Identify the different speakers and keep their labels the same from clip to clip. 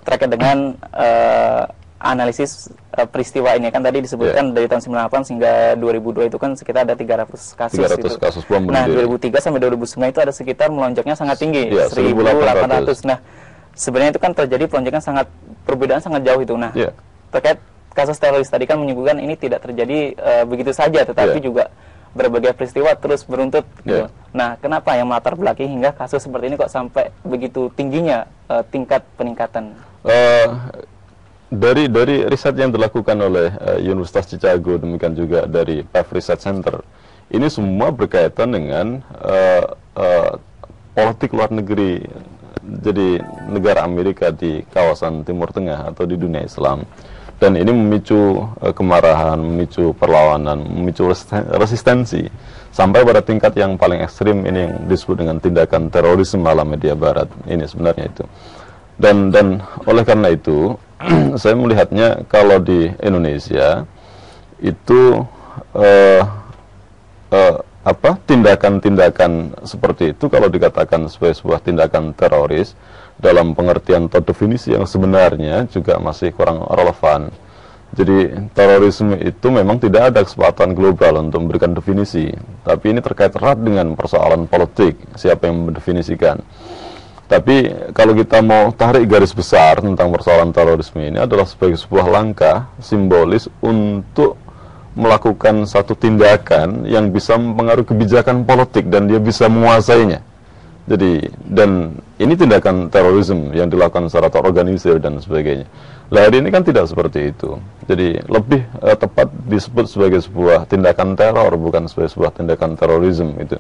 Speaker 1: terkait dengan analisis peristiwa ini. Kan tadi disebutkan dari tahun 98 hingga 2002 itu kan sekitar ada 300 kasus.
Speaker 2: 300 kasus bom bunuh
Speaker 1: diri. Nah, 2003 sampai 2009 itu ada sekitar melonjaknya sangat tinggi, 1.800. Nah, sebenarnya itu kan terjadi pelonjakan sangat, perbedaan sangat jauh itu. Nah, terkait kasus teroris tadi kan menyebutkan ini tidak terjadi begitu saja, tetapi juga berbagai peristiwa terus beruntut gitu. Nah, kenapa yang melatar belakangi hingga kasus seperti ini kok sampai begitu tingginya tingkat peningkatan?
Speaker 2: Dari riset yang dilakukan oleh Universitas Chicago, demikian juga dari Pew Research Center, ini semua berkaitan dengan politik luar negeri, jadi negara Amerika di kawasan Timur Tengah atau di dunia Islam. Dan ini memicu kemarahan, memicu perlawanan, memicu resistensi, sampai pada tingkat yang paling ekstrim ini yang disebut dengan tindakan terorisme ala media barat. Ini sebenarnya itu. Dan oleh karena itu, saya melihatnya kalau di Indonesia itu tindakan-tindakan seperti itu kalau dikatakan sebagai sebuah tindakan teroris dalam pengertian atau definisi yang sebenarnya juga masih kurang relevan. Jadi terorisme itu memang tidak ada kesepakatan global untuk memberikan definisi, tapi ini terkait erat dengan persoalan politik, siapa yang mendefinisikan. Tapi kalau kita mau tarik garis besar tentang persoalan terorisme ini adalah sebagai sebuah langkah simbolis untuk melakukan satu tindakan yang bisa mempengaruhi kebijakan politik dan dia bisa menguasainya. Jadi, dan ini tindakan terorisme yang dilakukan secara terorganisir dan sebagainya. Lah hari ini kan tidak seperti itu. Jadi lebih tepat disebut sebagai sebuah tindakan teror, bukan sebagai sebuah tindakan terorisme itu.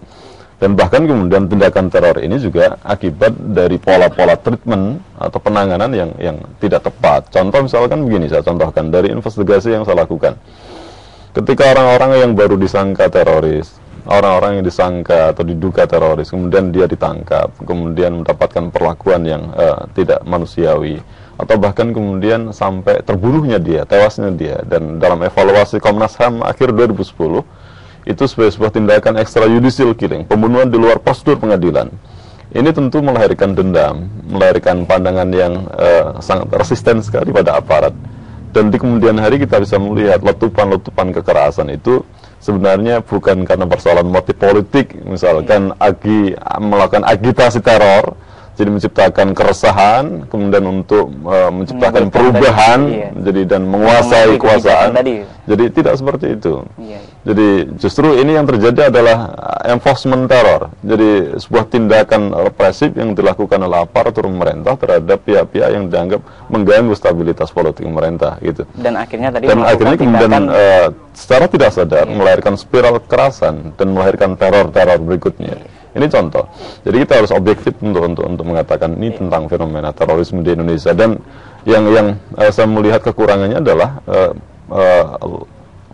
Speaker 2: Dan bahkan kemudian tindakan teror ini juga akibat dari pola-pola treatment atau penanganan yang tidak tepat. Contoh misalkan begini, saya contohkan dari investigasi yang saya lakukan. Ketika orang-orang yang baru disangka teroris, orang-orang yang disangka atau diduga teroris, kemudian dia ditangkap, kemudian mendapatkan perlakuan yang tidak manusiawi, atau bahkan kemudian sampai terbunuhnya dia, tewasnya dia. Dan dalam evaluasi Komnas HAM akhir 2010, itu sebagai sebuah tindakan extrajudicial killing, pembunuhan di luar prosedur pengadilan. Ini tentu melahirkan dendam, melahirkan pandangan yang sangat resisten sekali pada aparat. Dan di kemudian hari kita bisa melihat letupan-letupan kekerasan itu sebenarnya bukan karena persoalan motif politik, misalkan melakukan agitasi teror, jadi menciptakan keresahan, kemudian untuk menciptakan perubahan, jadi dan menguasai kekuasaan. Jadi tidak seperti itu. Jadi justru ini yang terjadi adalah enforcement teror. Jadi sebuah tindakan represif yang dilakukan oleh aparatur pemerintah terhadap pihak-pihak yang dianggap mengganggu stabilitas politik pemerintah, gitu.
Speaker 1: Dan akhirnya
Speaker 2: kemudian secara tidak sadar melahirkan spiral kekerasan dan melahirkan teror-teror berikutnya. Ini contoh. Jadi kita harus objektif untuk mengatakan ini tentang fenomena terorisme di Indonesia. Dan yang saya melihat kekurangannya adalah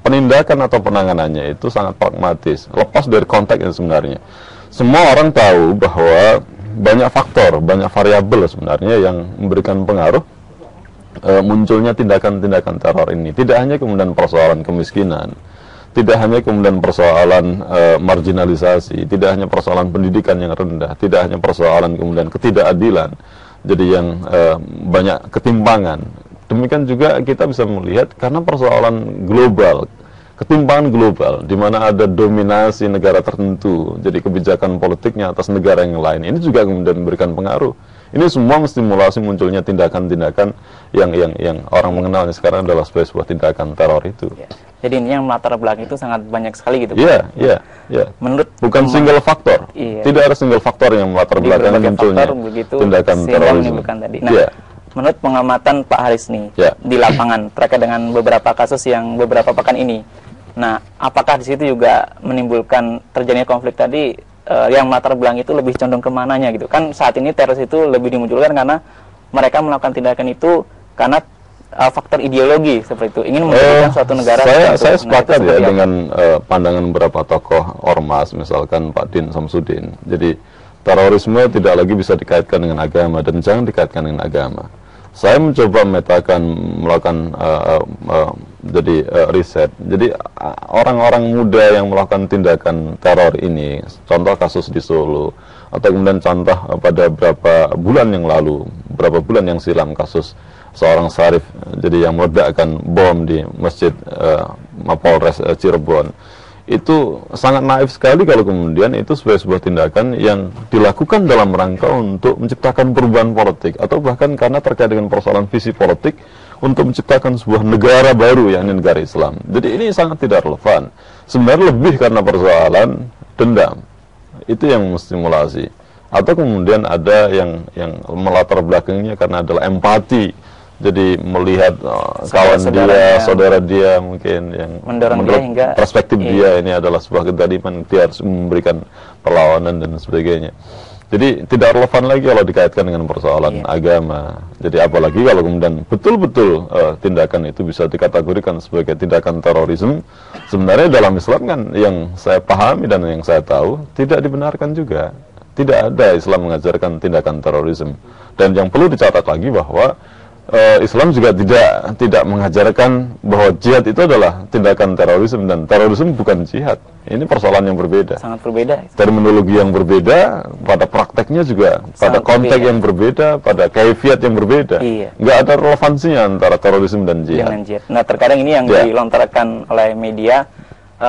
Speaker 2: penindakan atau penanganannya itu sangat pragmatis, lepas dari konteks yang sebenarnya. Semua orang tahu bahwa banyak faktor, banyak variabel sebenarnya yang memberikan pengaruh munculnya tindakan-tindakan teror ini. Tidak hanya kemudian persoalan kemiskinan, tidak hanya kemudian persoalan marginalisasi, tidak hanya persoalan pendidikan yang rendah, tidak hanya persoalan kemudian ketidakadilan, jadi yang banyak ketimpangan. Demikian juga kita bisa melihat karena persoalan global, ketimpangan global, di mana ada dominasi negara tertentu, jadi kebijakan politiknya atas negara yang lain, ini juga kemudian memberikan pengaruh. Ini semua menstimulasi munculnya tindakan-tindakan yang orang mengenalnya sekarang adalah sebagai sebuah tindakan teror itu.
Speaker 1: Jadi ini yang melatar belakang itu sangat banyak sekali gitu.
Speaker 2: Iya.
Speaker 1: Menurut
Speaker 2: bukan single faktor. Tidak ada single faktor yang melatar belakang munculnya tindakan terorisme.
Speaker 1: Nah, menurut pengamatan Pak Haris nih di lapangan terkait dengan beberapa kasus yang beberapa pekan ini. Nah, apakah di situ juga menimbulkan terjadinya konflik tadi yang melatar belakang itu lebih condong kemananya gitu? Kan saat ini teroris itu lebih dimunculkan karena mereka melakukan tindakan itu karena faktor ideologi seperti itu, ingin menjadikan suatu negara.
Speaker 2: Saya sepakat dengan pandangan beberapa tokoh ormas, misalkan Pak Din Samsudin. Jadi terorisme tidak lagi bisa dikaitkan dengan agama dan jangan dikaitkan dengan agama. Saya mencoba melakukan riset. Jadi orang-orang muda yang melakukan tindakan teror ini, contoh kasus di Solo, Atau kemudian contoh pada beberapa bulan yang silam kasus seorang syarif jadi yang meledakkan bom di Masjid Mapolres Cirebon. Itu sangat naif sekali kalau kemudian itu sebagai sebuah tindakan yang dilakukan dalam rangka untuk menciptakan perubahan politik, atau bahkan karena terkait dengan persoalan visi politik untuk menciptakan sebuah negara baru, yakni negara Islam. Jadi ini sangat tidak relevan. Sebenarnya lebih karena persoalan dendam. Itu yang menstimulasi. Atau kemudian ada yang melatar belakangnya karena adalah empati. Jadi melihat kawan dia, saudara dia mungkin yang
Speaker 1: mendorong dia hingga
Speaker 2: perspektif dia ini adalah sebuah kezaliman, dia harus memberikan perlawanan dan sebagainya. Jadi tidak relevan lagi kalau dikaitkan dengan persoalan agama. Jadi apalagi kalau kemudian betul-betul tindakan itu bisa dikategorikan sebagai tindakan terorisme. Sebenarnya dalam Islam kan yang saya pahami dan yang saya tahu tidak dibenarkan juga. Tidak ada Islam mengajarkan tindakan terorisme. Dan yang perlu dicatat lagi bahwa Islam juga tidak mengajarkan bahwa jihad itu adalah tindakan terorisme, dan terorisme bukan jihad. Ini persoalan yang berbeda.
Speaker 1: Sangat berbeda.
Speaker 2: Terminologi yang berbeda, pada prakteknya juga, pada konteks yang berbeda, pada kaifiat yang berbeda.
Speaker 1: Iya.
Speaker 2: Nggak ada relevansinya antara terorisme dan jihad.
Speaker 1: Nah, terkadang ini yang dilontarkan oleh media,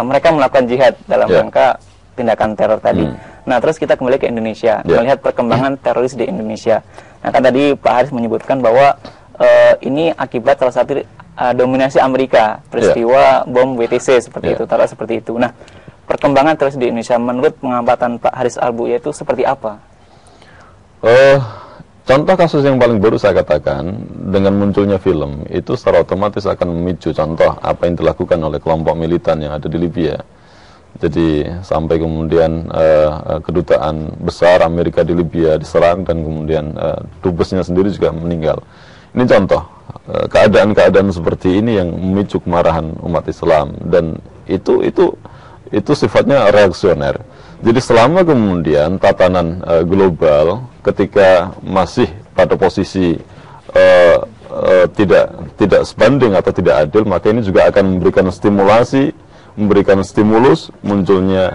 Speaker 1: mereka melakukan jihad dalam rangka tindakan teror tadi. Nah, terus kita kembali ke Indonesia, melihat perkembangan teroris di Indonesia. Nah, kan tadi Pak Haris menyebutkan bahwa ini akibat salah satu dominasi Amerika, peristiwa bom WTC seperti itu, taruh seperti itu. Nah, perkembangan teroris di Indonesia menurut pengamatan Pak Haris Albuya itu seperti apa?
Speaker 2: Contoh kasus yang paling baru saya katakan, dengan munculnya film, itu secara otomatis akan memicu contoh apa yang dilakukan oleh kelompok militan yang ada di Libya. Jadi sampai kemudian kedutaan besar Amerika di Libya diserang dan kemudian dubesnya sendiri juga meninggal. Ini contoh keadaan-keadaan seperti ini yang memicu kemarahan umat Islam, dan itu sifatnya reaksioner. Jadi selama kemudian tatanan global ketika masih pada posisi tidak sebanding atau tidak adil, maka ini juga akan memberikan stimulus munculnya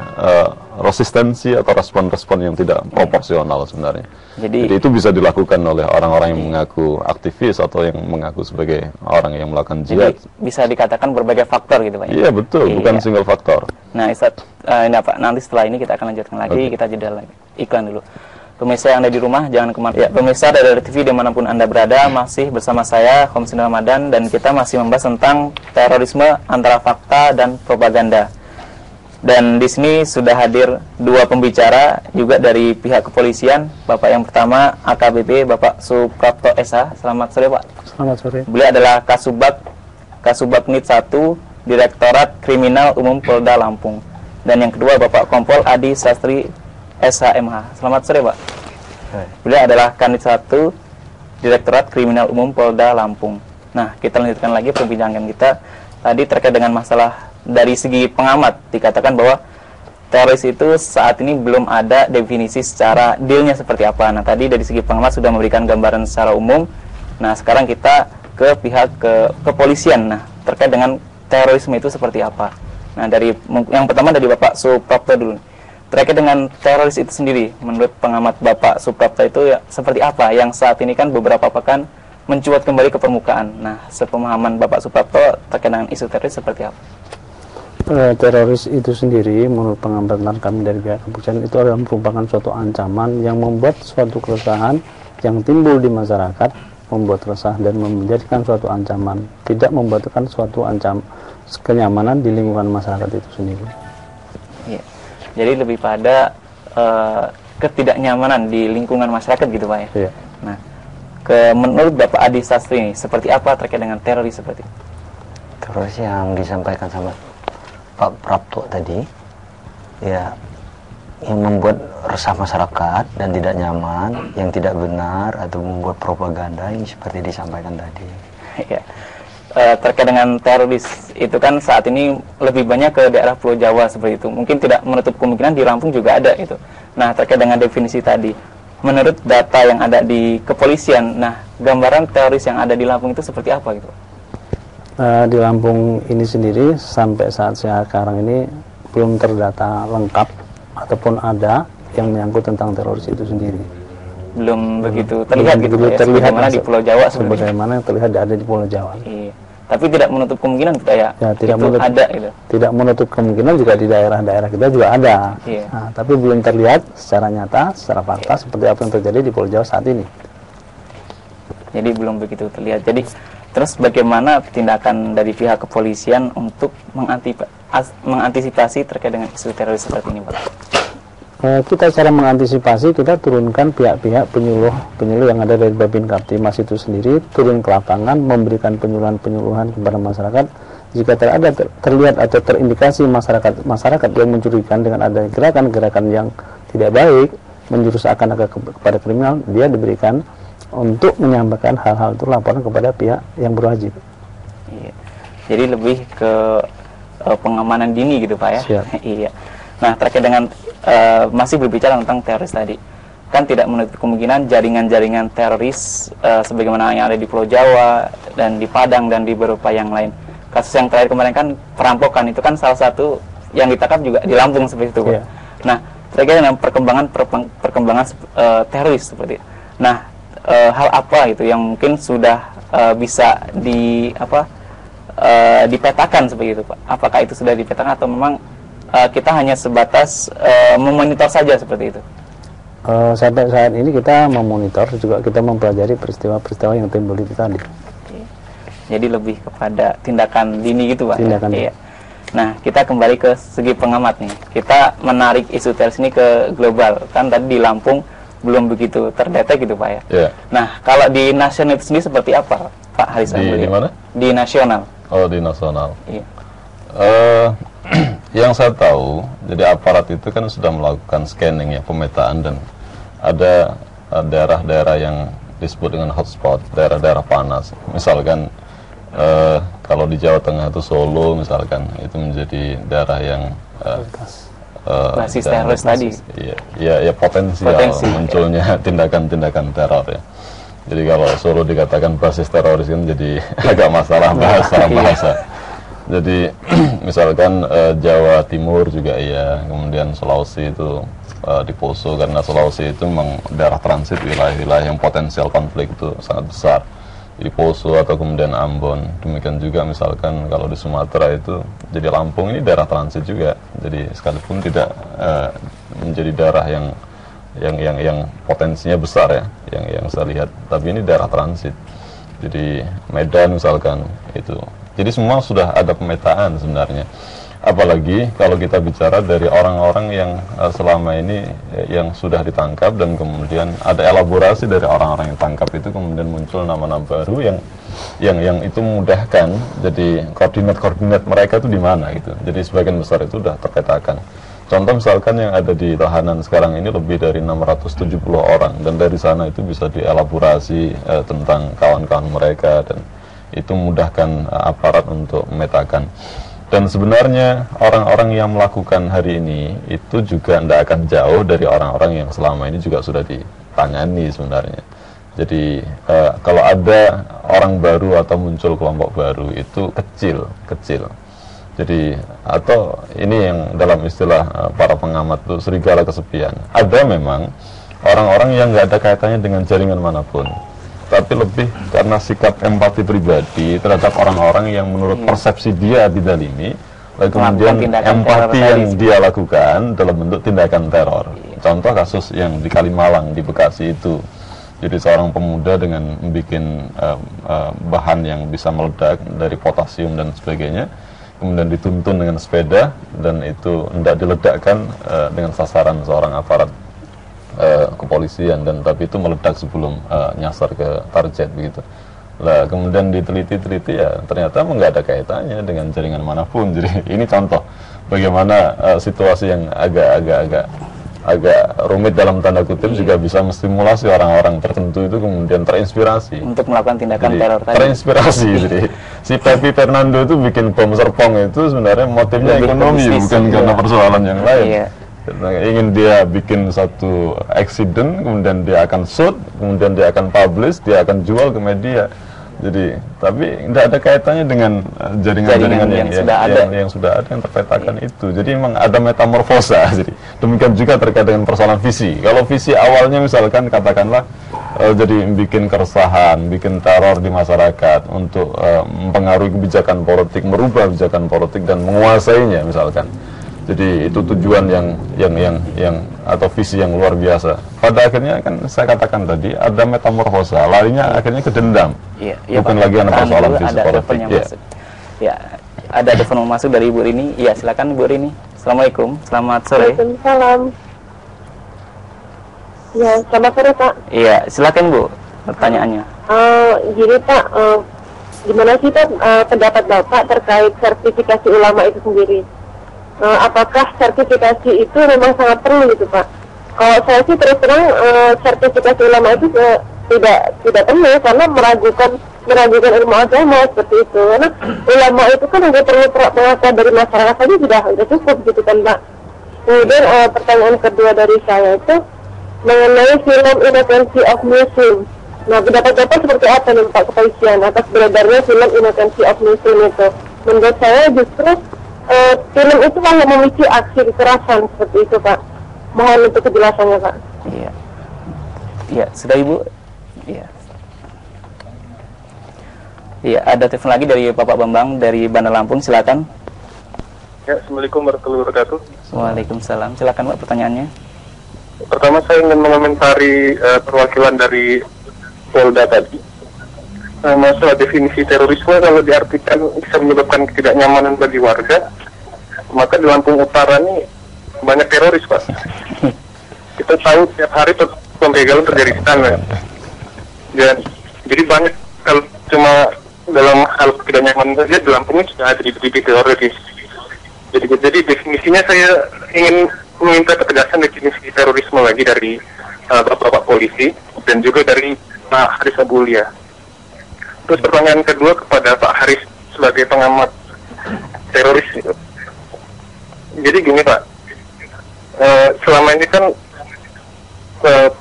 Speaker 2: resistensi atau respon-respon yang tidak proporsional sebenarnya. Jadi itu bisa dilakukan oleh orang-orang yang mengaku aktivis atau yang mengaku sebagai orang yang melakukan jihad.
Speaker 1: Jadi bisa dikatakan berbagai faktor gitu Pak.
Speaker 2: Iya betul, bukan single faktor.
Speaker 1: Nah Ustaz, ini Pak, nanti setelah ini kita akan lanjutkan lagi, kita jeda lagi. Iklan dulu. Pemirsa yang ada di rumah, jangan kemana. Ya, pemirsa dari TV dimanapun Anda berada, masih bersama saya, Komsin Ramadan, dan kita masih membahas tentang terorisme antara fakta dan propaganda. Dan di sini sudah hadir dua pembicara juga dari pihak kepolisian. Bapak yang pertama AKBP Bapak Suprapto Esa. Selamat sore Pak.
Speaker 3: Selamat sore.
Speaker 1: Beliau adalah Kasubag NIT 1 Direktorat Kriminal Umum Polda Lampung. Dan yang kedua Bapak Kompol Adi Sastri SHMH. Selamat sore Pak. Beliau adalah Kanit 1 Direktorat Kriminal Umum Polda Lampung. Nah, kita lanjutkan lagi perbincangan kita tadi terkait dengan masalah dari segi pengamat. Dikatakan bahwa teroris itu saat ini belum ada definisi secara dealnya seperti apa. Nah, tadi dari segi pengamat sudah memberikan gambaran secara umum. Nah, sekarang kita ke pihak kepolisian. Nah, terkait dengan terorisme itu seperti apa. Nah, dari yang pertama dari Bapak Suprapto dulu. Terkait dengan teroris itu sendiri, menurut pengamat Bapak Suprapto itu ya, seperti apa? Yang saat ini kan beberapa pekan mencuat kembali ke permukaan. Nah, sepemahaman Bapak Suprapto terkait dengan isu teroris seperti apa?
Speaker 3: Teroris itu sendiri, menurut pengamatan kami dari pihak kepolisian, itu adalah merupakan suatu ancaman yang membuat suatu keresahan yang timbul di masyarakat, membuat resah dan menjadikan suatu ancaman, tidak membuatkan suatu kenyamanan di lingkungan masyarakat itu sendiri.
Speaker 1: Iya. Jadi lebih pada ketidaknyamanan di lingkungan masyarakat gitu Pak ya.
Speaker 3: Iya.
Speaker 1: Nah, menurut Bapak Adi Sastri ini seperti apa terkait dengan teroris seperti itu?
Speaker 4: Teroris yang disampaikan sama Pak Prapto tadi, ya, yang membuat resah masyarakat dan tidak nyaman, yang tidak benar atau membuat propaganda yang seperti disampaikan tadi.
Speaker 1: Ya. Terkait dengan teroris itu kan saat ini lebih banyak ke daerah Pulau Jawa seperti itu. Mungkin tidak menutup kemungkinan di Lampung juga ada itu. Nah, terkait dengan definisi tadi, menurut data yang ada di kepolisian, nah gambaran teroris yang ada di Lampung itu seperti apa gitu?
Speaker 3: Di Lampung ini sendiri sampai saat sekarang ini belum terdata lengkap ataupun ada yang menyangkut tentang teroris itu sendiri.
Speaker 1: Belum begitu terlihat gitu ya,
Speaker 3: terlihat
Speaker 1: di Pulau Jawa
Speaker 3: sebagaimana yang terlihat ada di Pulau Jawa.
Speaker 1: Iya. Tapi tidak menutup kemungkinan kita ya
Speaker 3: tidak
Speaker 1: itu ada gitu.
Speaker 3: Tidak menutup kemungkinan juga di daerah-daerah kita juga ada.
Speaker 1: Iya.
Speaker 3: Nah, tapi belum terlihat secara nyata, secara fakta seperti apa yang terjadi di Pulau Jawa saat ini.
Speaker 1: Jadi belum begitu terlihat. Jadi terus bagaimana tindakan dari pihak kepolisian untuk mengantisipasi terkait dengan isu teroris seperti ini, Pak?
Speaker 3: Kita cara mengantisipasi, kita turunkan pihak-pihak penyuluh yang ada dari Babin Kaptimas itu sendiri, turun ke lapangan, memberikan penyuluhan kepada masyarakat. Jika terlihat atau terindikasi masyarakat yang mencurigakan dengan adanya gerakan-gerakan yang tidak baik, menjurus akan kepada kriminal, dia diberikan untuk menyampaikan hal-hal itu laporan kepada pihak yang berwajib.
Speaker 1: Iya. Jadi lebih ke pengamanan dini gitu, Pak ya.
Speaker 3: Siap.
Speaker 1: Iya. Nah, terkait dengan masih berbicara tentang teroris tadi, kan tidak menutup kemungkinan jaringan-jaringan teroris sebagaimana yang ada di Pulau Jawa dan di Padang dan di beberapa yang lain. Kasus yang terakhir kemarin kan perampokan, itu kan salah satu yang ditangkap juga di Lampung seperti itu, Pak.
Speaker 3: Yeah.
Speaker 1: Nah, terkait dengan perkembangan teroris seperti itu. Nah, hal apa itu yang mungkin sudah bisa dipetakan seperti itu, Pak? Apakah itu sudah dipetakan atau memang kita hanya sebatas memonitor saja seperti itu?
Speaker 3: Sampai saat ini kita memonitor, juga kita mempelajari peristiwa-peristiwa yang timbul itu tadi.
Speaker 1: Oke. Jadi lebih kepada tindakan dini gitu, Pak?
Speaker 3: Tindakan dini.
Speaker 1: Iya. Nah, kita kembali ke segi pengamat nih. Kita menarik isu teroris ini ke global. Kan tadi di Lampung belum begitu terdetek gitu, Pak ya?
Speaker 2: Yeah.
Speaker 1: Nah, kalau di nasional itu sendiri seperti apa, Pak Haris?
Speaker 2: Di mana?
Speaker 1: Di nasional.
Speaker 2: Oh, di nasional.
Speaker 1: Iya.
Speaker 2: Yang saya tahu, jadi aparat itu kan sudah melakukan scanning ya, pemetaan, dan ada daerah-daerah yang disebut dengan hotspot, daerah-daerah panas. Misalkan kalau di Jawa Tengah itu Solo misalkan, itu menjadi daerah yang
Speaker 1: basis teroris tadi.
Speaker 2: Ya potensial munculnya tindakan-tindakan teror ya. Jadi kalau Solo dikatakan basis teroris kan jadi agak masalah bahasa. Jadi misalkan Jawa Timur juga iya, kemudian Sulawesi itu di Poso, karena Sulawesi itu memang daerah transit, wilayah-wilayah yang potensial konflik itu sangat besar. Di Poso atau kemudian Ambon, demikian juga misalkan kalau di Sumatera itu, jadi Lampung ini daerah transit juga. Jadi sekalipun tidak menjadi daerah yang potensinya besar ya, yang saya lihat, tapi ini daerah transit. Jadi Medan misalkan itu. Jadi semua sudah ada pemetaan sebenarnya. Apalagi kalau kita bicara dari orang-orang yang selama ini yang sudah ditangkap, dan kemudian ada elaborasi dari orang-orang yang tangkap itu, kemudian muncul nama-nama baru yang itu memudahkan. Jadi koordinat mereka itu di mana gitu. Jadi sebagian besar itu sudah terpetakan. Contoh misalkan yang ada di tahanan sekarang ini lebih dari 670 orang, dan dari sana itu bisa dielaborasi tentang kawan-kawan mereka, dan itu memudahkan aparat untuk memetakan. Dan sebenarnya orang-orang yang melakukan hari ini itu juga tidak akan jauh dari orang-orang yang selama ini juga sudah ditangani sebenarnya. Jadi kalau ada orang baru atau muncul kelompok baru itu kecil. Jadi atau ini yang dalam istilah para pengamat itu serigala kesepian. Ada memang orang-orang yang nggak ada kaitannya dengan jaringan manapun, tapi lebih karena sikap empati pribadi terhadap orang-orang yang menurut persepsi dia didalimi, lalu kemudian empati yang dia lakukan dalam bentuk tindakan teror. Contoh kasus yang di Kalimalang, di Bekasi itu. Jadi seorang pemuda dengan membuat bahan yang bisa meledak dari potasium dan sebagainya, kemudian dituntun dengan sepeda, dan itu hendak diledakkan dengan sasaran seorang aparat kepolisian, dan tapi itu meledak sebelum nyasar ke target begitu. Lah kemudian diteliti ya ternyata nggak ada kaitannya dengan jaringan manapun. Jadi ini contoh bagaimana situasi yang agak rumit dalam tanda kutip juga bisa menstimulasi orang-orang tertentu itu kemudian terinspirasi
Speaker 1: untuk melakukan tindakan teror tadi.
Speaker 2: Terinspirasi. Jadi si Pepi Fernando itu bikin bom serpong itu sebenarnya motifnya ekonomi, bukan karena persoalan yang lain. Iya. Ingin dia bikin satu accident, kemudian dia akan shoot, kemudian dia akan publish, dia akan jual ke media. Jadi, tapi tidak ada kaitannya dengan jaringan-jaringan yang sudah ada yang terpetakan itu. Jadi memang ada metamorfosa. Jadi demikian juga terkait dengan persoalan visi. Kalau visi awalnya misalkan katakanlah jadi bikin keresahan, bikin teror di masyarakat untuk mempengaruhi kebijakan politik, merubah kebijakan politik dan menguasainya misalkan. Jadi itu tujuan yang atau visi yang luar biasa. Pada akhirnya kan saya katakan tadi ada metamorfosa, larinya akhirnya ke dendam. Bukan lagi ada persoalan visi politik.
Speaker 1: Ya, ada telepon masuk dari Ibu Rini. Ya, silakan Ibu Rini. Assalamualaikum, selamat sore.
Speaker 5: Waalaikumsalam. Ya, selamat sore Pak.
Speaker 1: Iya, silakan Bu, pertanyaannya.
Speaker 5: Gini Pak, gimana sih Pak pendapat Bapak terkait sertifikasi ulama itu sendiri? Apakah sertifikasi itu memang sangat perlu gitu Pak? Kalau saya sih terus terang sertifikasi ulama itu tidak perlu karena meragukan ilmu agama seperti itu. Karena ulama itu kan hanya perlu pengakuan dari masyarakat saja sudah cukup gitu kan Pak. Kemudian pertanyaan kedua dari saya itu mengenai film Inocency of Muslim. Nah, pendapat Bapak seperti apa nih Pak kepolisian atas beredarnya film Inocency of Muslim itu? Menurut saya justru film itu malah memicu aksi kekerasan seperti itu Pak. Mohon untuk kejelasannya Pak.
Speaker 1: Iya. Iya, sudah Ibu. Iya. Iya, ada telepon lagi dari Bapak Bambang dari Bandar Lampung, silakan.
Speaker 6: Ya, Assalamualaikum warahmatullahi wabarakatuh.
Speaker 1: Waalaikumsalam. Silakan Pak pertanyaannya.
Speaker 6: Pertama saya ingin mengomentari perwakilan dari Polda tadi. Masalah definisi terorisme kalau diartikan bisa menyebabkan ketidaknyamanan bagi warga, maka di Lampung Utara ini banyak teroris Pak. Kita tahu tiap hari pembegalan terjadi di sana. Dan jadi banyak, kalau cuma dalam hal ketidaknyamanan saja di Lampung ini sudah ada titik teroris. Jadi definisinya saya ingin meminta ketegasan definisi terorisme lagi dari Bapak polisi dan juga dari Pak Haris Abulia. Terus pertanyaan kedua kepada Pak Haris sebagai pengamat teroris itu. Jadi gini Pak, selama ini kan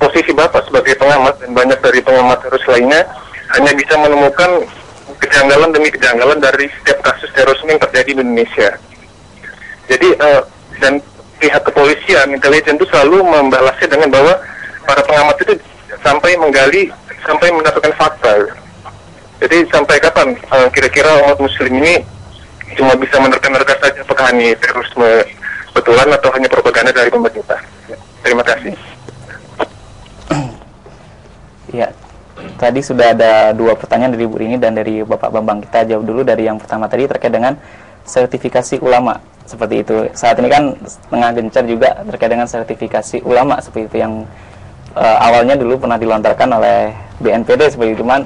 Speaker 6: posisi Bapak sebagai pengamat dan banyak dari pengamat teroris lainnya hanya bisa menemukan kejanggalan demi kejanggalan dari setiap kasus terorisme yang terjadi di Indonesia. Jadi dan pihak kepolisian, intelijen itu selalu membalasnya dengan bahwa para pengamat itu sampai menggali, sampai mendapatkan fakta. Jadi sampai kapan kira-kira umat muslim ini cuma bisa menerka-nerka saja apakah ini terorisme betulan atau hanya propaganda dari pemerintah? Terima kasih.
Speaker 1: Ya, tadi sudah ada dua pertanyaan dari Bu Rini dan dari Bapak Bambang. Kita jawab dulu dari yang pertama tadi terkait dengan sertifikasi ulama. Seperti itu. Saat ini kan tengah gencar juga terkait dengan sertifikasi ulama seperti itu yang awalnya dulu pernah dilontarkan oleh BNPB seperti itu, cuman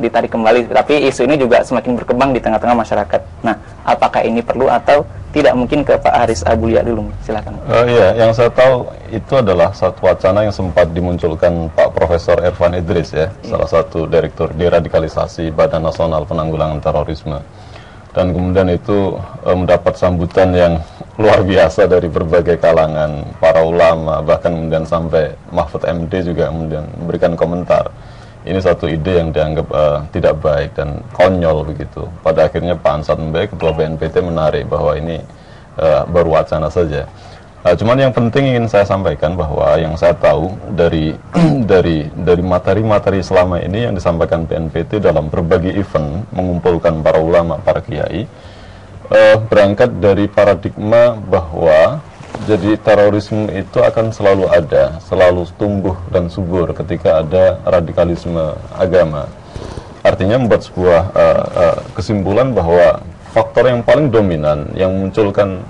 Speaker 1: ditarik kembali. Tapi isu ini juga semakin berkembang di tengah-tengah masyarakat. Nah, apakah ini perlu atau tidak? Mungkin ke Pak Haris Abulia dulu, silakan.
Speaker 2: Iya, yang saya tahu itu adalah satu wacana yang sempat dimunculkan Pak Profesor Irfan Idris ya, salah satu direktur deradikalisasi Badan Nasional Penanggulangan Terorisme. Dan kemudian itu mendapat sambutan yang luar biasa dari berbagai kalangan, para ulama, bahkan kemudian sampai Mahfud MD juga kemudian memberikan komentar. Ini satu ide yang dianggap tidak baik dan konyol begitu. Pada akhirnya Pak Ansat Mbe, Ketua BNPT, menarik bahwa ini baru wacana saja. Cuman yang penting ingin saya sampaikan bahwa yang saya tahu dari materi-materi selama ini yang disampaikan BNPT dalam berbagai event mengumpulkan para ulama, para kiai, berangkat dari paradigma bahwa jadi terorisme itu akan selalu ada, selalu tumbuh dan subur ketika ada radikalisme agama. Artinya membuat sebuah kesimpulan bahwa faktor yang paling dominan yang memunculkan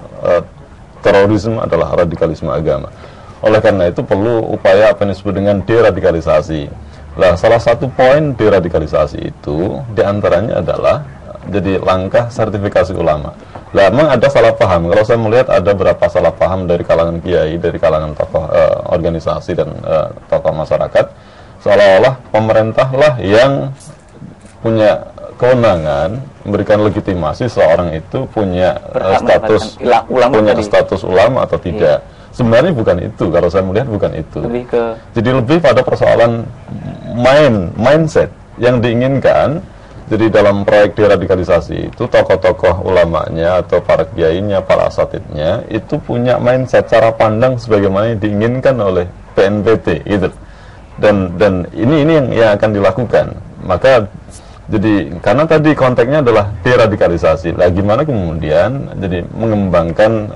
Speaker 2: terorisme adalah radikalisme agama. Oleh karena itu perlu upaya apa yang disebut dengan deradikalisasi. Nah, salah satu poin deradikalisasi itu diantaranya adalah jadi langkah sertifikasi ulama. Nah, memang ada salah paham. Kalau saya melihat ada beberapa salah paham dari kalangan kiai, dari kalangan tokoh organisasi dan tokoh masyarakat, seolah-olah pemerintah lah yang punya kewenangan memberikan legitimasi seorang itu punya status ulama atau tidak. Sebenarnya bukan itu, kalau saya melihat bukan itu. Jadi lebih pada persoalan mindset yang diinginkan, jadi dalam proyek deradikalisasi itu tokoh-tokoh ulamanya atau para kiainya, para asatidnya itu punya mindset, cara pandang sebagaimana yang diinginkan oleh PNPT gitu. Dan ini yang akan dilakukan. Maka jadi karena tadi konteksnya adalah deradikalisasi. Lah gimana kemudian jadi mengembangkan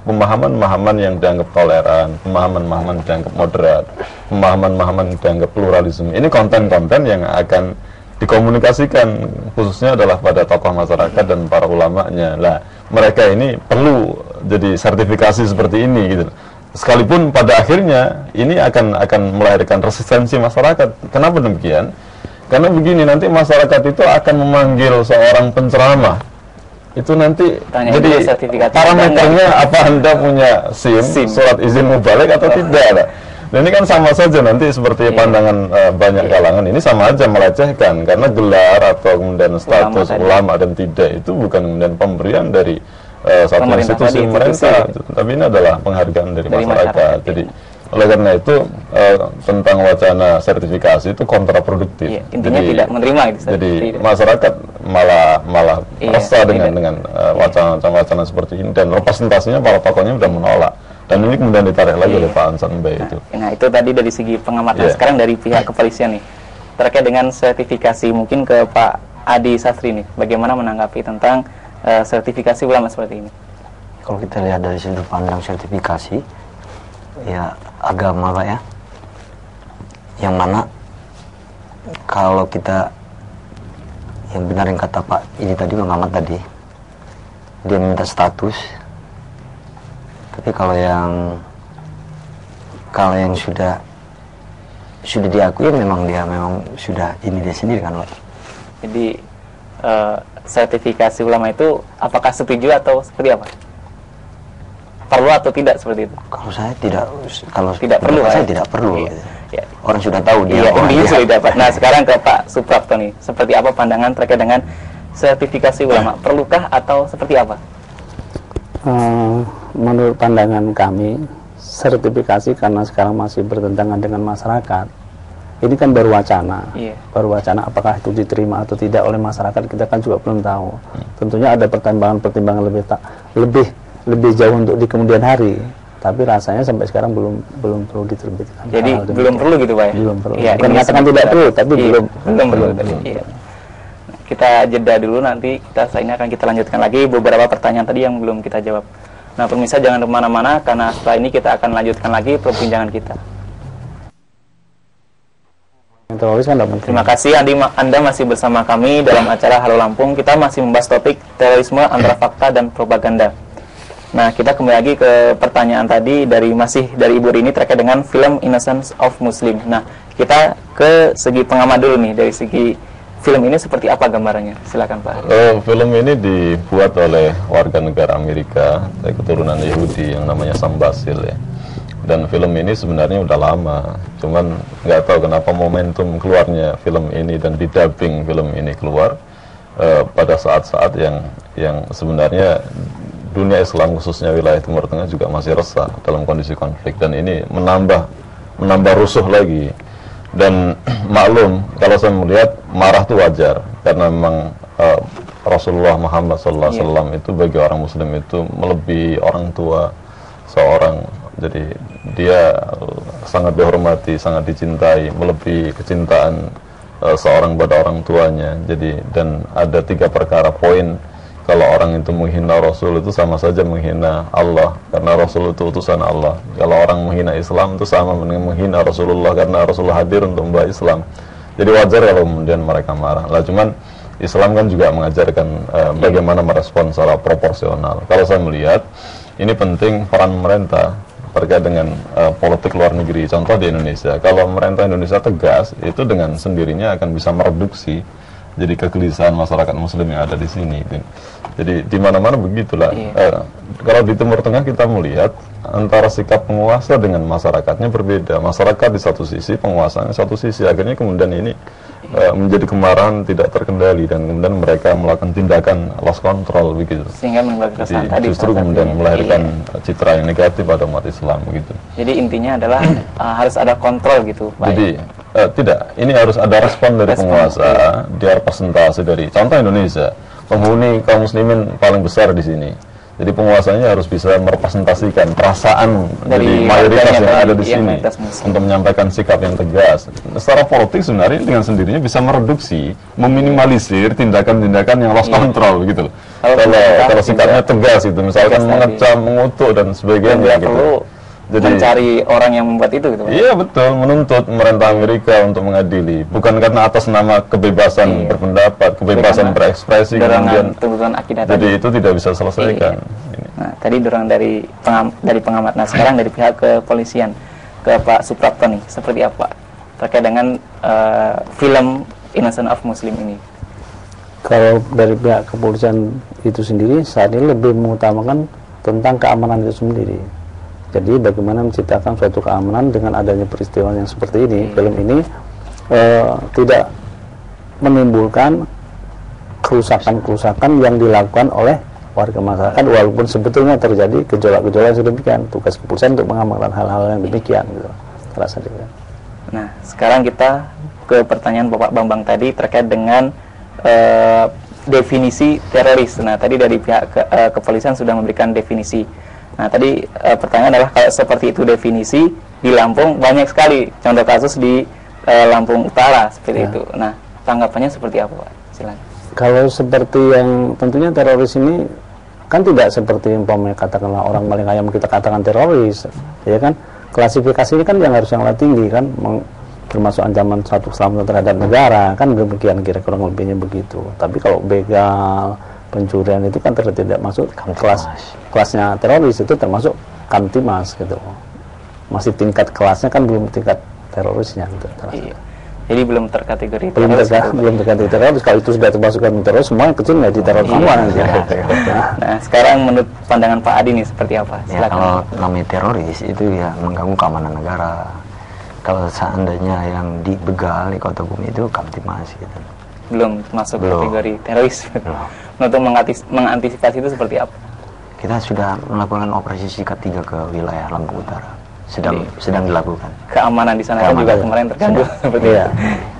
Speaker 2: pemahaman-pemahaman yang dianggap toleran, pemahaman-pemahaman yang dianggap moderat, pemahaman-pemahaman yang dianggap pluralisme. Ini konten-konten yang akan dikomunikasikan khususnya adalah pada tokoh masyarakat dan para ulamanya. Lah mereka ini perlu jadi sertifikasi seperti ini gitu. Sekalipun pada akhirnya ini akan melahirkan resistensi masyarakat. Kenapa demikian? Karena begini, nanti masyarakat itu akan memanggil seorang penceramah. Itu nanti jadi parameternya apa Anda punya SIM, surat izin mubalik atau tidak. Dan ini kan sama saja nanti seperti pandangan banyak kalangan, ini sama aja melecehkan karena gelar atau kemudian status ulama dan tidak itu bukan kemudian pemberian dari satu institusi pemerintah, tapi ini adalah penghargaan dari masyarakat. Jadi oleh karena itu tentang wacana sertifikasi itu kontraproduktif.
Speaker 1: Intinya tidak menerima itu.
Speaker 2: Jadi masyarakat malah resah dengan wacana seperti ini, dan representasinya para tokohnya sudah menolak. Dan ini kemudian ditarik lagi oleh Pak Ansan Bay itu.
Speaker 1: Nah itu tadi dari segi pengamatan. Sekarang dari pihak kepolisian nih, terkait dengan sertifikasi, mungkin ke Pak Adi Sastri nih, bagaimana menanggapi tentang sertifikasi ulama seperti ini?
Speaker 4: Kalau kita lihat dari sudut pandang sertifikasi, ya agama Pak ya, yang mana kalau kita yang benar yang kata Pak ini tadi, pengamat tadi, dia minta status. Tapi kalau yang sudah diakui memang dia sudah ini dia sendiri kan Pak.
Speaker 1: Jadi sertifikasi ulama itu apakah setuju atau seperti apa? Perlu atau tidak seperti itu?
Speaker 4: Kalau saya tidak, kalau
Speaker 1: tidak perlu,
Speaker 4: saya tidak perlu.
Speaker 1: Ya.
Speaker 4: Orang sudah tahu dia.
Speaker 1: Intinya sudah dapat. Nah sekarang ke Pak Suprapto nih, seperti apa pandangan terkait dengan sertifikasi ulama? Perlukah atau seperti apa?
Speaker 3: Menurut pandangan kami, sertifikasi karena sekarang masih bertentangan dengan masyarakat. Ini kan baru wacana, baru wacana. Apakah itu diterima atau tidak oleh masyarakat, kita kan juga belum tahu. Tentunya ada pertimbangan lebih jauh untuk di kemudian hari. Tapi rasanya sampai sekarang belum perlu diterbitkan.
Speaker 1: Jadi belum perlu gitu Pak ya?
Speaker 3: Belum perlu.
Speaker 1: Ya,
Speaker 3: bukan mengatakan tidak perlu, tapi belum
Speaker 1: perlu. Iya. Kita jeda dulu, nanti ini akan kita lanjutkan lagi beberapa pertanyaan tadi yang belum kita jawab. Nah pemirsa jangan kemana-mana, karena setelah ini kita akan lanjutkan lagi perbincangan kita. Terima kasih Anda masih bersama kami dalam acara Halo Lampung. Kita masih membahas topik terorisme antara fakta dan propaganda. Nah kita kembali lagi ke pertanyaan tadi dari Ibu Rini terkait dengan film Innocence of Muslim. Nah kita ke segi pengamat dulu nih, dari segi film ini seperti apa gambarannya? Silakan Pak.
Speaker 2: Film ini dibuat oleh warga negara Amerika dari keturunan Yahudi yang namanya Sam Basil ya. Dan film ini sebenarnya udah lama, cuman nggak tahu kenapa momentum keluarnya film ini dan didubbing film ini keluar pada saat-saat yang sebenarnya dunia Islam khususnya wilayah Timur Tengah juga masih resah dalam kondisi konflik, dan ini menambah rusuh lagi. Dan maklum kalau saya melihat marah itu wajar karena memang Rasulullah Muhammad SAW itu bagi orang Muslim itu melebihi orang tua seorang. Jadi dia sangat dihormati, sangat dicintai, melebihi kecintaan seorang pada orang tuanya. Jadi dan ada 3 perkara poin kalau orang itu menghina Rasul itu sama saja menghina Allah, karena Rasul itu utusan Allah. Kalau orang menghina Islam itu sama dengan menghina Rasulullah, karena Rasulullah hadir untuk membawa Islam. Jadi wajar kalau kemudian mereka marah. Lah cuman Islam kan juga mengajarkan bagaimana merespon secara proporsional. Kalau saya melihat ini penting peran pemerintah terkait dengan politik luar negeri. Contoh di Indonesia, kalau pemerintah Indonesia tegas, itu dengan sendirinya akan bisa mereduksi jadi kegelisahan masyarakat Muslim yang ada di sini. Jadi di mana-mana begitulah. Kalau di Timur Tengah kita melihat antara sikap penguasa dengan masyarakatnya berbeda. Masyarakat di satu sisi, penguasanya satu sisi. Akhirnya kemudian ini menjadi kemarahan tidak terkendali, dan kemudian mereka melakukan tindakan lost control begitu.
Speaker 1: Sehingga menimbulkan kesan tadi.
Speaker 2: Justru kemudian melahirkan citra yang negatif pada umat Islam begitu.
Speaker 1: Jadi intinya adalah harus ada kontrol gitu, Pak.
Speaker 2: Jadi tidak, ini harus ada respon dari penguasa, dia representasi dari, contoh Indonesia, penghuni kaum muslimin paling besar di sini. Jadi penguasanya harus bisa merepresentasikan perasaan dari mayoritas yang ada di sini untuk menyampaikan sikap yang tegas. Secara politik sebenarnya dengan sendirinya bisa mereduksi, meminimalisir tindakan-tindakan yang lost control gitu loh. Kalau sikapnya tegas itu, misalkan mengecam, mengutuk dan sebagainya gitu. Jadi
Speaker 1: mencari orang yang membuat itu gitu.
Speaker 2: Iya betul, menuntut pemerintah Amerika untuk mengadili, bukan karena atas nama kebebasan berpendapat, kebebasan berekspresi, kemudian
Speaker 1: tuntutan akidah
Speaker 2: jadi itu tidak bisa selesaikan.
Speaker 1: Nah, tadi dorong dari pengamat. Nah, sekarang dari pihak kepolisian ke Pak Suprapto nih, seperti apa terkait dengan film Innocent of Muslim ini?
Speaker 3: Kalau dari pihak kepolisian itu sendiri saat ini lebih mengutamakan tentang keamanan itu sendiri. Jadi bagaimana menciptakan suatu keamanan dengan adanya peristiwa yang seperti ini. Film ini tidak menimbulkan kerusakan-kerusakan yang dilakukan oleh warga masyarakat, walaupun sebetulnya terjadi gejolak-gejolak yang sedemikian. Tugas kepolisian untuk mengamankan hal-hal yang demikian gitu.
Speaker 1: Nah, sekarang kita ke pertanyaan Bapak Bambang tadi terkait dengan definisi teroris. Nah, tadi dari pihak kepolisian sudah memberikan definisi. Nah, tadi pertanyaan adalah kalau seperti itu definisi, di Lampung banyak sekali contoh kasus di Lampung Utara seperti itu. Nah, tanggapannya seperti apa, Pak? Silakan.
Speaker 3: Kalau seperti yang tentunya teroris ini kan tidak seperti umpamanya katakanlah orang paling ayam kita katakan teroris, ya kan? Klasifikasi ini kan yang harus yang lebih tinggi kan, termasuk ancaman suatu keselamatan terhadap negara kan, demikian kira-kira lebihnya begitu. Tapi kalau begal, pencurian itu kan tidak masuk kelasnya teroris, itu termasuk Kamtimas gitu. Masih tingkat kelasnya kan belum tingkat terorisnya gitu.
Speaker 1: Iya. Jadi belum terkategori
Speaker 3: belum terkategori teroris. Kalau itu sudah termasuk teroris, semua yang kecil nggak di teroris semua nanti.
Speaker 1: Nah, sekarang menurut pandangan Pak Adi nih seperti apa?
Speaker 4: Ya, kalau namanya teroris itu ya mengganggu keamanan negara. Kalau seandainya yang dibegal di Kota Bumi itu Kamtimas gitu.
Speaker 1: Belum masuk kategori teroris. Untuk mengantisipasi itu seperti apa?
Speaker 4: Kita sudah melakukan operasi sikat 3 ke wilayah Lampung Utara. Sedang dilakukan.
Speaker 1: Keamanan di sana kan juga kemarin terganggu seperti itu.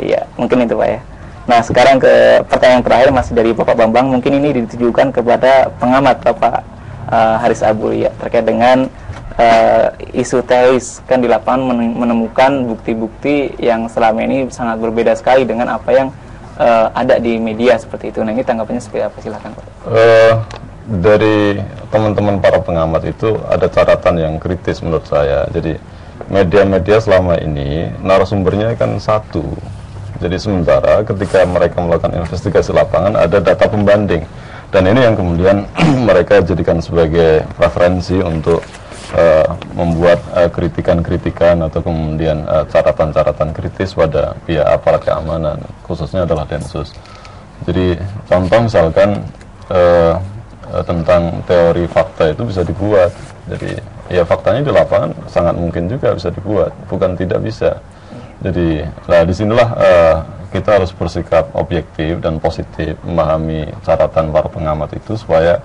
Speaker 1: Iya, mungkin itu Pak ya. Nah, sekarang ke pertanyaan terakhir masih dari Bapak Bambang. Mungkin ini ditujukan kepada pengamat Bapak Haris Abul ya, terkait dengan isu teroris. Kan di lapangan menemukan bukti-bukti yang selama ini sangat berbeda sekali dengan apa yang ada di media seperti itu. Nah, ini tanggapannya seperti apa? Silakan Pak.
Speaker 2: Dari teman-teman para pengamat itu ada catatan yang kritis menurut saya. Jadi media-media selama ini narasumbernya kan satu. Jadi sementara ketika mereka melakukan investigasi lapangan ada data pembanding. Dan ini yang kemudian mereka jadikan sebagai referensi untuk membuat kritikan-kritikan atau kemudian catatan-catatan kritis pada pihak aparat keamanan, khususnya adalah Densus. Jadi contoh misalkan tentang teori fakta itu bisa dibuat. Jadi ya faktanya di lapangan sangat mungkin juga bisa dibuat, bukan tidak bisa. Jadi disinilah kita harus bersikap objektif dan positif, memahami catatan para pengamat itu supaya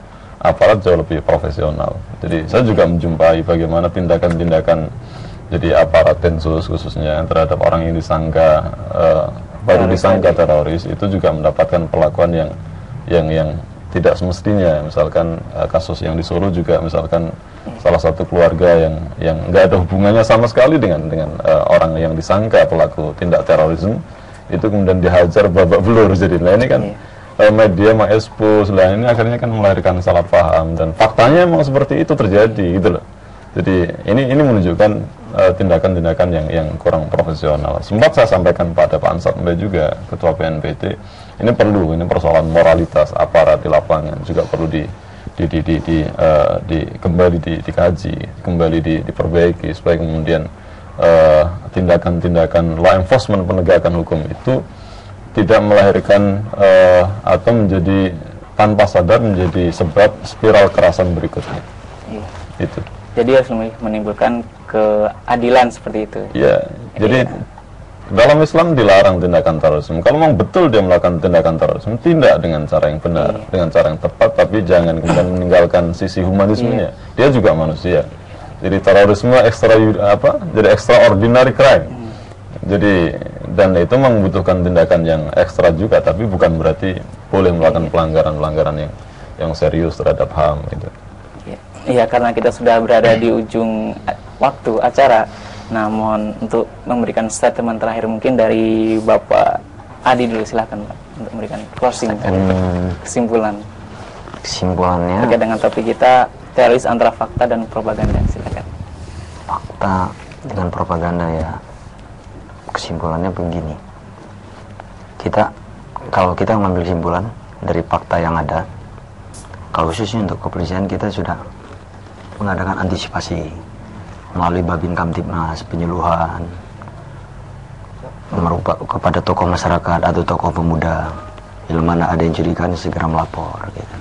Speaker 2: aparat jauh lebih profesional. Jadi saya juga menjumpai bagaimana tindakan-tindakan jadi aparat Densus khususnya terhadap orang yang disangka baru disangka teroris itu juga mendapatkan perlakuan yang tidak semestinya. Misalkan kasus yang di Solo juga, misalkan salah satu keluarga yang nggak ada hubungannya sama sekali dengan orang yang disangka pelaku tindak terorisme itu kemudian dihajar babak belur. Jadi nah ini kan media mengekspos, lah ini akhirnya kan melahirkan salah paham dan faktanya memang seperti itu terjadi gitu loh. Jadi ini menunjukkan tindakan-tindakan yang kurang profesional. Sempat saya sampaikan pada Pak Ansat Mbe juga, Ketua BNPT, ini persoalan moralitas aparat di lapangan juga perlu kembali dikaji, kembali diperbaiki supaya kemudian tindakan-tindakan law enforcement, penegakan hukum itu tidak melahirkan atau menjadi tanpa sadar menjadi sebab spiral kekerasan berikutnya. Itu.
Speaker 1: Jadi harus menimbulkan keadilan seperti itu.
Speaker 2: Ya, jadi dalam Islam dilarang tindakan terorisme. Kalau memang betul dia melakukan tindakan terorisme, tindak dengan cara yang benar, dengan cara yang tepat, tapi jangan kemudian meninggalkan sisi humanismenya. Dia juga manusia. Jadi terorisme jadi extraordinary crime. Jadi dan itu membutuhkan tindakan yang ekstra juga, tapi bukan berarti boleh melakukan pelanggaran-pelanggaran yang serius terhadap HAM gitu.
Speaker 1: Iya, karena kita sudah berada di ujung waktu acara. Nah, mohon untuk memberikan statement terakhir mungkin dari Bapak Adi dulu, silakan Pak, untuk memberikan closing kesimpulan.
Speaker 4: Kesimpulannya
Speaker 1: terkait dengan topik kita, teroris antara fakta dan propaganda, silakan.
Speaker 4: Fakta dengan propaganda ya. Kesimpulannya begini. Kalau kita mengambil kesimpulan dari fakta yang ada, kalau khususnya untuk kepolisian, kita sudah mengadakan antisipasi melalui Babin Kamtibmas, penyuluhan kepada tokoh masyarakat atau tokoh pemuda, bila mana ada yang curigaan segera melapor gitu.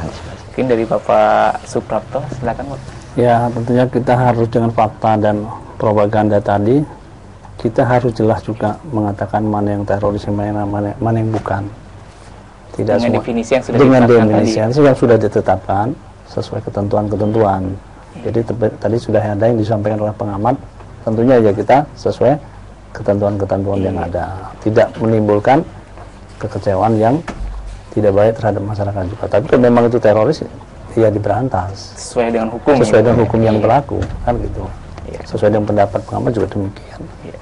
Speaker 4: Antisipasi.
Speaker 1: Mungkin dari Bapak Suprapto, silakan Pak.
Speaker 3: Ya, tentunya kita harus dengan fakta dan propaganda tadi, kita harus jelas juga mengatakan mana yang teroris, mana yang bukan. Tidak
Speaker 1: dengan
Speaker 3: semua,
Speaker 1: definisi yang sudah
Speaker 3: dengan
Speaker 1: ditetapkan
Speaker 3: definisi
Speaker 1: tadi.
Speaker 3: yang sudah ditetapkan sesuai ketentuan-ketentuan. Jadi tadi sudah ada yang disampaikan oleh pengamat, tentunya ya kita sesuai ketentuan-ketentuan yang ada, tidak menimbulkan kekecewaan yang tidak baik terhadap masyarakat juga. Tapi kalau memang itu teroris, ya diberantas
Speaker 1: sesuai dengan hukum.
Speaker 3: Sesuai dengan hukum yang berlaku, kan gitu. Sesuai dengan pendapat pengamat juga demikian.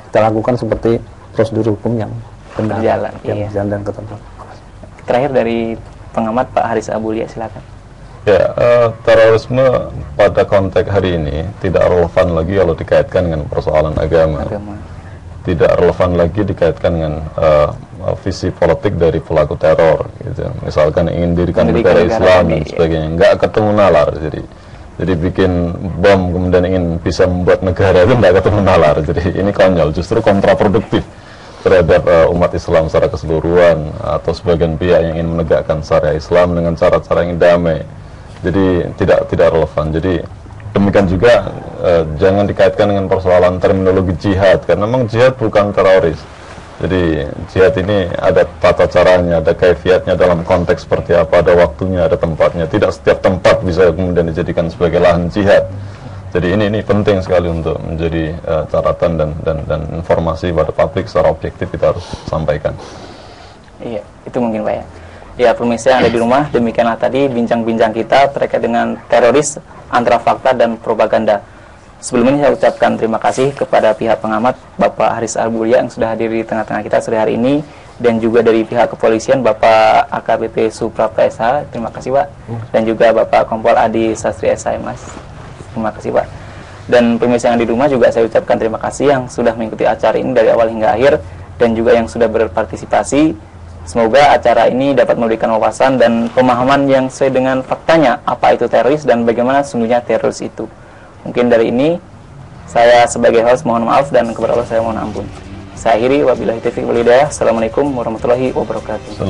Speaker 3: Kita lakukan seperti prosedur hukum yang benar,
Speaker 1: berjalan,
Speaker 3: yang berjalan dan ketentuan.
Speaker 1: Terakhir dari pengamat Pak Haris Abulia, silakan.
Speaker 2: Ya, terorisme pada konteks hari ini tidak relevan lagi kalau dikaitkan dengan persoalan agama. Tidak relevan lagi dikaitkan dengan visi politik dari pelaku teror gitu. Misalkan ingin dirikan negara Islam dan sebagainya, nggak ketemu nalar. Jadi bikin bom kemudian ingin bisa membuat negara itu nggak ketemu nalar. Jadi ini konyol, justru kontraproduktif terhadap umat Islam secara keseluruhan, atau sebagian pihak yang ingin menegakkan syariat Islam dengan cara-cara yang damai. Jadi tidak relevan. Jadi demikian juga jangan dikaitkan dengan persoalan terminologi jihad, karena memang jihad bukan teroris. Jadi jihad ini ada tata caranya, ada kaifiatnya, dalam konteks seperti apa, ada waktunya, ada tempatnya. Tidak setiap tempat bisa kemudian dijadikan sebagai lahan jihad. Jadi ini penting sekali untuk menjadi catatan dan informasi pada publik secara objektif kita harus sampaikan.
Speaker 1: Iya, itu mungkin Pak ya. Ya, pemirsa yang ada di rumah, demikianlah tadi bincang-bincang kita terkait dengan teroris antara fakta dan propaganda. Sebelumnya saya ucapkan terima kasih kepada pihak pengamat Bapak Haris Abulia yang sudah hadir di tengah-tengah kita sore hari ini, dan juga dari pihak kepolisian Bapak AKBP Suprapto SH, terima kasih Pak, dan juga Bapak Kompol Adi Sastri SH Mas, terima kasih Pak. Dan pemirsa yang di rumah juga saya ucapkan terima kasih yang sudah mengikuti acara ini dari awal hingga akhir, dan juga yang sudah berpartisipasi. Semoga acara ini dapat memberikan wawasan dan pemahaman yang sesuai dengan faktanya, apa itu teroris dan bagaimana sesungguhnya teroris itu. Mungkin dari ini saya sebagai host mohon maaf, dan kepada Allah saya mohon ampun. Saya akhiri, wabillahi taufiq wal hidayah. Assalamualaikum warahmatullahi wabarakatuh.